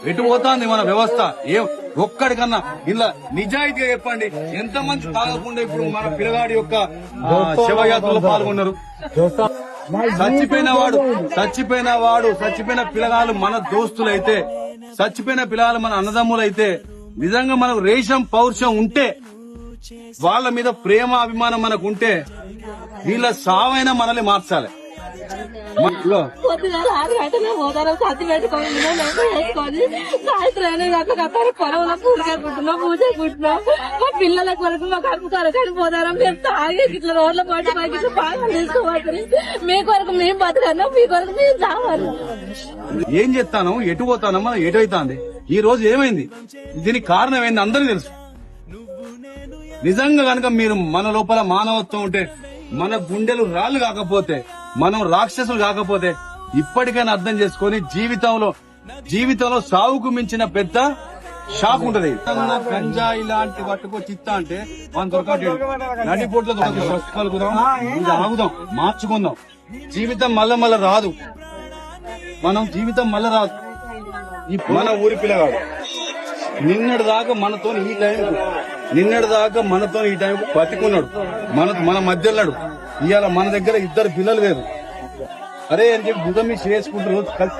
ఎటు పోతాంది మన వ్యవస్థ? ఏం ఒక్కడికన్నా ఇలా నిజాయితీగా చెప్పండి, ఎంతమంది తాగకుండా ఇప్పుడు మన పిల్లగాడి యొక్క శవయాత్రలో పాల్గొన్నారు? చచ్చిపోయిన పిల్లగాళ్ళు మన దోస్తులైతే, చచ్చిపోయిన పిల్లగాళ్ళు మన అన్నదమ్ములైతే, నిజంగా మనకు రేషం పౌరుషం ఉంటే, వాళ్ళ మీద ప్రేమ అభిమానం మనకు ఉంటే, వీళ్ళ సావైనా మనల్ని మార్చాలి. పొద్దుగాల 6 గంటలకు పోతారు, సత్తి పెట్టుకొని వేసుకొని సాయంత్రం అట్లా పొలంలో పూజకుంటున్నాం మా పిల్లల కొరకు మా కడుపు కొరకు పోతారా? మేము తాగే ఇట్లా రోడ్ల పాటు మాకు ఇట్లా బాగా తీసుకోవాలి. మీ కొరకు మేము బతకన్నా, మీ కొరకు మేము తావాలి. ఏం చెప్తాను, ఎటు పోతానో మనం ఎటు అవుతాంది. ఈ రోజు ఏమైంది, దీనికి కారణం ఏంది అందరికీ తెలుసు. నిజంగా కనుక మీరు మన లోపల మానవత్వం ఉంటే, మన గుండెలు రాళ్లు కాకపోతే, మనం రాక్షసులు కాకపోతే, ఇప్పటికైనా అర్థం చేసుకొని జీవితంలో సాగుకు మించిన పెద్ద షాక్ ఉంటది. గంజా ఇలాంటి పట్టుకొచ్చి ఇస్తా అంటే మనం దొరకట్లేదు. నడిపోట్లో కలుగుదాం, ఆగుదాం, మార్చుకుందాం. జీవితం మళ్ళా రాదు. జీవితం మళ్ళా రాదు. మన ఊరి పిల్లగాడు నిన్నటి దాకా మనతో ఈ టైంకు బతికున్నాడు, మన మధ్యలో. ఇవాళ మన దగ్గర 2 పిల్లలు లేరు. అరే అని చెప్పి బుధం మీద చేసుకుంటూ రోజు కలిసి